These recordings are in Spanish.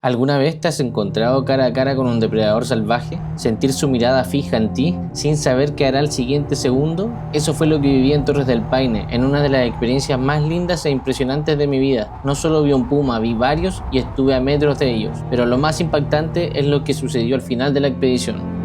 ¿Alguna vez te has encontrado cara a cara con un depredador salvaje? ¿Sentir su mirada fija en ti sin saber qué hará el siguiente segundo? Eso fue lo que viví en Torres del Paine, en una de las experiencias más lindas e impresionantes de mi vida. No solo vi un puma, vi varios y estuve a metros de ellos. Pero lo más impactante es lo que sucedió al final de la expedición.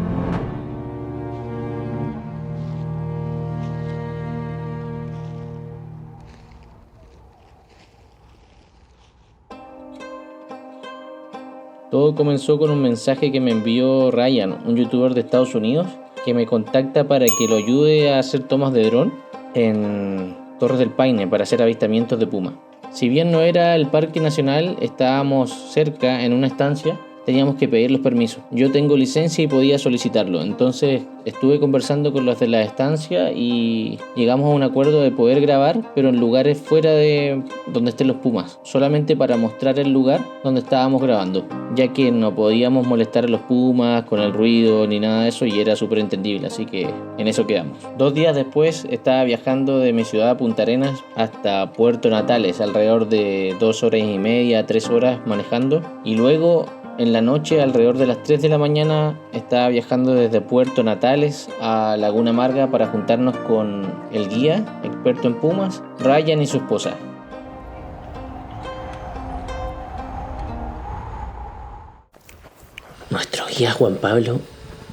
Todo comenzó con un mensaje que me envió Ryan, un youtuber de Estados Unidos, que me contacta para que lo ayude a hacer tomas de dron en Torres del Paine para hacer avistamientos de puma. Si bien no era el parque nacional, estábamos cerca en una estancia, teníamos que pedir los permisos. Yo tengo licencia y podía solicitarlo, entonces estuve conversando con los de la estancia y llegamos a un acuerdo de poder grabar, pero en lugares fuera de donde estén los pumas, solamente para mostrar el lugar donde estábamos grabando, ya que no podíamos molestar a los pumas con el ruido ni nada de eso y era súper entendible, así que en eso quedamos. 2 días después estaba viajando de mi ciudad a Punta Arenas hasta Puerto Natales, alrededor de 2 horas y media, 3 horas manejando, y luego en la noche, alrededor de las 3 de la mañana, estaba viajando desde Puerto Natales a Laguna Amarga para juntarnos con el guía, experto en pumas, Ryan y su esposa. Nuestro guía Juan Pablo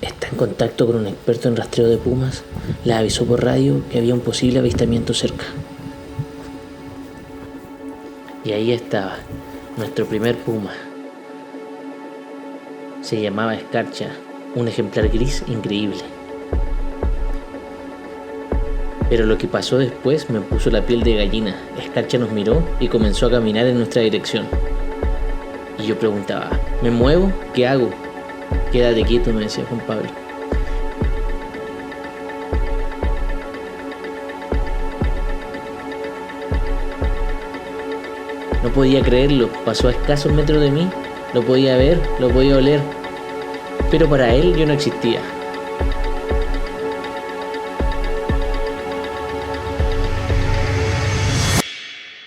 está en contacto con un experto en rastreo de pumas. Le avisó por radio que había un posible avistamiento cerca. Y ahí estaba, nuestro primer puma. Se llamaba Escarcha, un ejemplar gris increíble. Pero lo que pasó después me puso la piel de gallina. Escarcha nos miró y comenzó a caminar en nuestra dirección. Y yo preguntaba, ¿me muevo? ¿Qué hago? Quédate quieto, me decía Juan Pablo. No podía creerlo, pasó a escasos metros de mí. Lo podía ver, lo podía oler, pero para él yo no existía.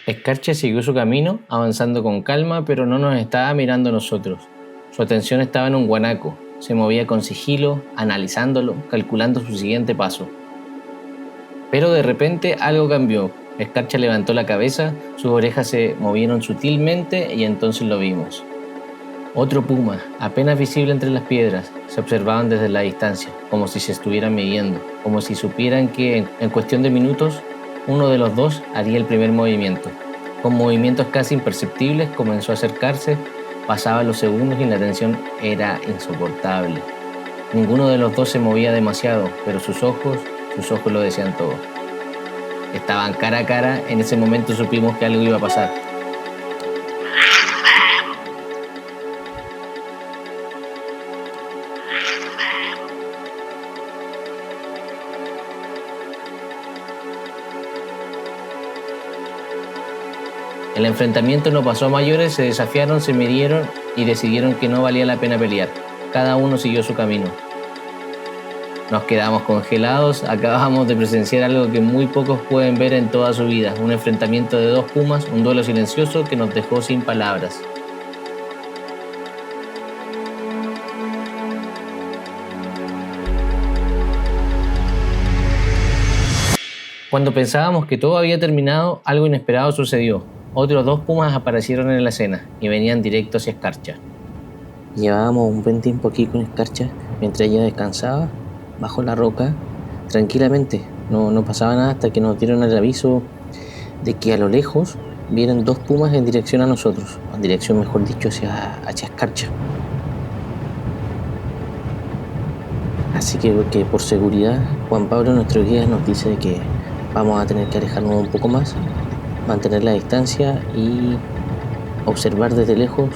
Escarcha siguió su camino, avanzando con calma, pero no nos estaba mirando a nosotros. Su atención estaba en un guanaco. Se movía con sigilo, analizándolo, calculando su siguiente paso. Pero de repente algo cambió. Escarcha levantó la cabeza, sus orejas se movieron sutilmente y entonces lo vimos. Otro puma, apenas visible entre las piedras, se observaban desde la distancia, como si se estuvieran midiendo, como si supieran que en cuestión de minutos uno de los dos haría el primer movimiento. Con movimientos casi imperceptibles comenzó a acercarse, pasaban los segundos y la tensión era insoportable. Ninguno de los dos se movía demasiado, pero sus ojos lo decían todo. Estaban cara a cara, en ese momento supimos que algo iba a pasar. El enfrentamiento no pasó a mayores, se desafiaron, se midieron y decidieron que no valía la pena pelear. Cada uno siguió su camino. Nos quedamos congelados, acabamos de presenciar algo que muy pocos pueden ver en toda su vida, un enfrentamiento de 2 pumas, un duelo silencioso que nos dejó sin palabras. Cuando pensábamos que todo había terminado, algo inesperado sucedió. Otros 2 pumas aparecieron en la escena y venían directo hacia Escarcha. Llevábamos un buen tiempo aquí con Escarcha, mientras ella descansaba, bajo la roca, tranquilamente. No pasaba nada hasta que nos dieron el aviso de que a lo lejos vienen 2 pumas en dirección a nosotros, en dirección, mejor dicho, hacia Escarcha. Así que por seguridad, Juan Pablo, nuestro guía, nos dice que vamos a tener que alejarnos un poco más, mantener la distancia y observar desde lejos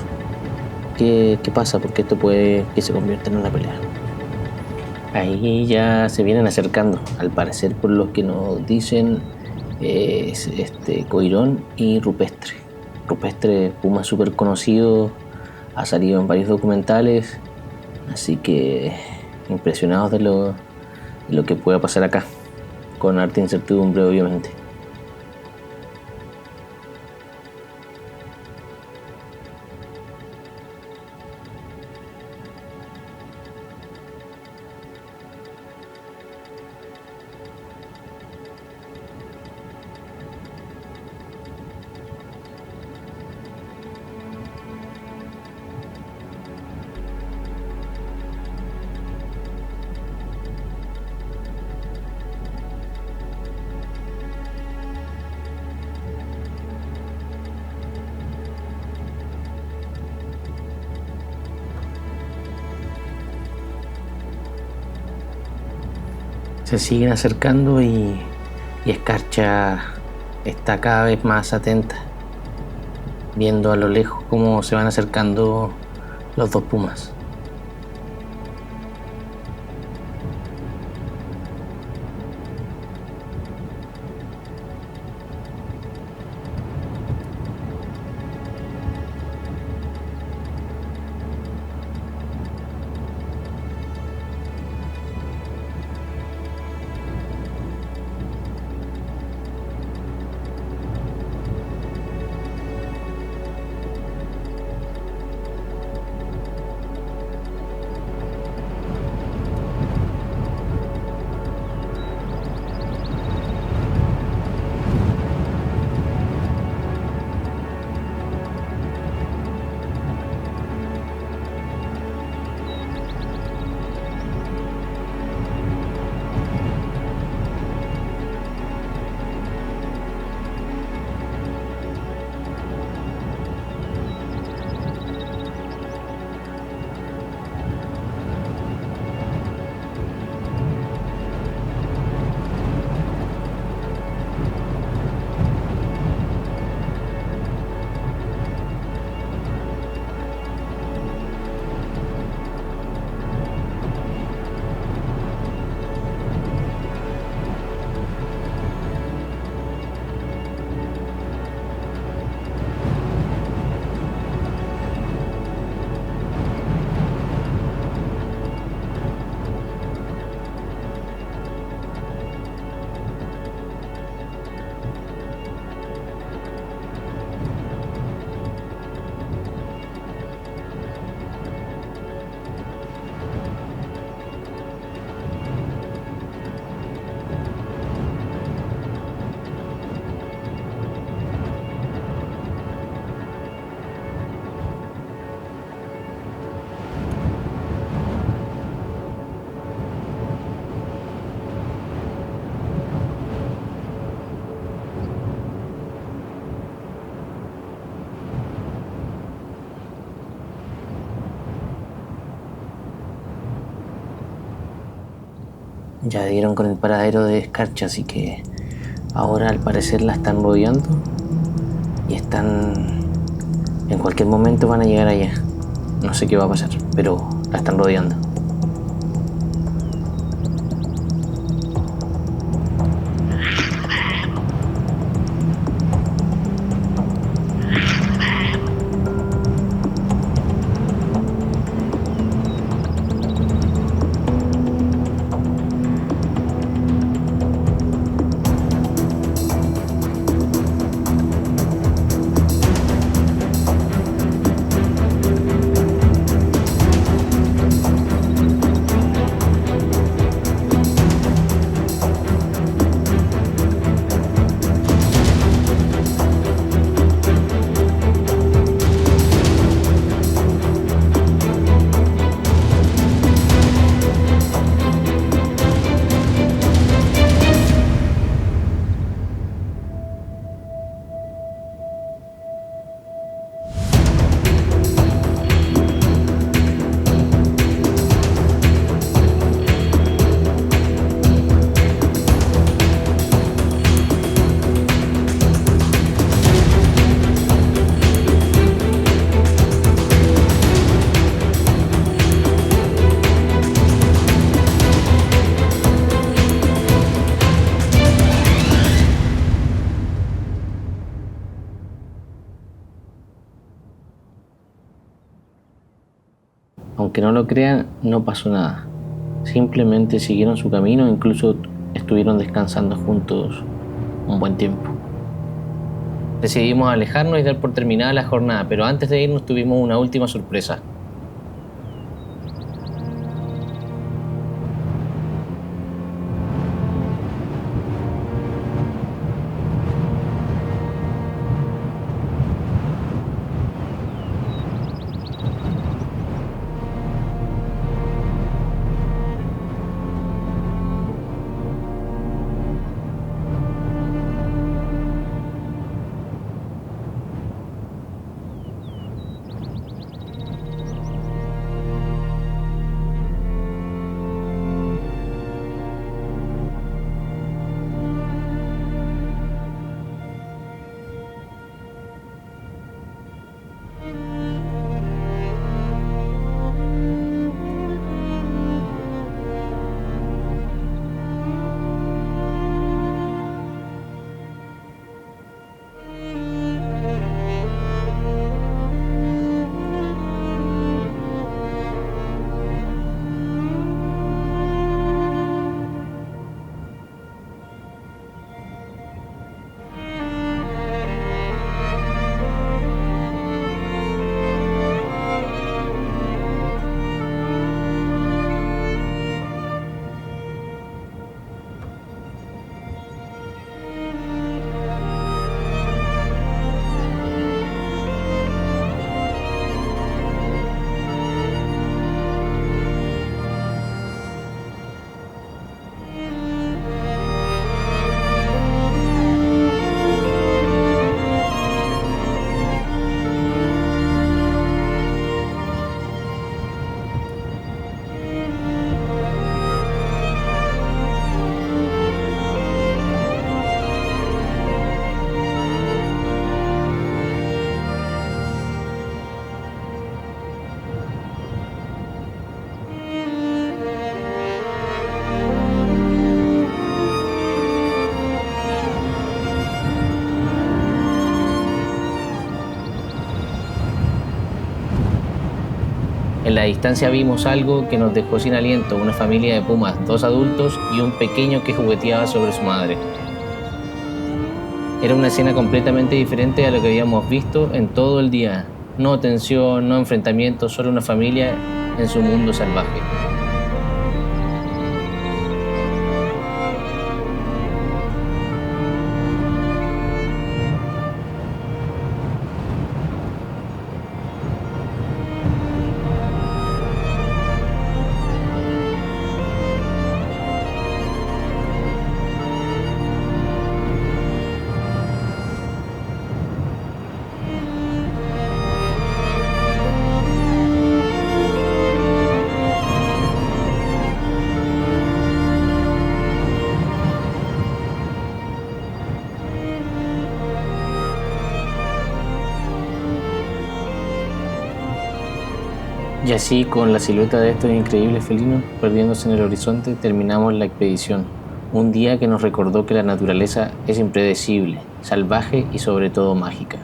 qué pasa, porque esto puede que se convierta en una pelea. Ahí ya se vienen acercando, al parecer, por lo que nos dicen, es Coirón y Rupestre. Rupestre, puma súper conocido, ha salido en varios documentales, así que impresionados de lo que pueda pasar acá, con harta incertidumbre, obviamente. Se siguen acercando y Escarcha está cada vez más atenta, viendo a lo lejos cómo se van acercando los dos pumas. Ya dieron con el paradero de Escarcha, así que ahora al parecer la están rodeando y están... En cualquier momento van a llegar allá. No sé qué va a pasar, pero la están rodeando. Aunque no lo crean, no pasó nada. Simplemente siguieron su camino e incluso estuvieron descansando juntos un buen tiempo. Decidimos alejarnos y dar por terminada la jornada, pero antes de irnos tuvimos una última sorpresa. En la distancia vimos algo que nos dejó sin aliento, una familia de pumas, 2 adultos y un pequeño que jugueteaba sobre su madre. Era una escena completamente diferente a lo que habíamos visto en todo el día. No tensión, no enfrentamiento, solo una familia en su mundo salvaje. Y así, con la silueta de estos increíbles felinos perdiéndose en el horizonte, terminamos la expedición. Un día que nos recordó que la naturaleza es impredecible, salvaje y sobre todo mágica.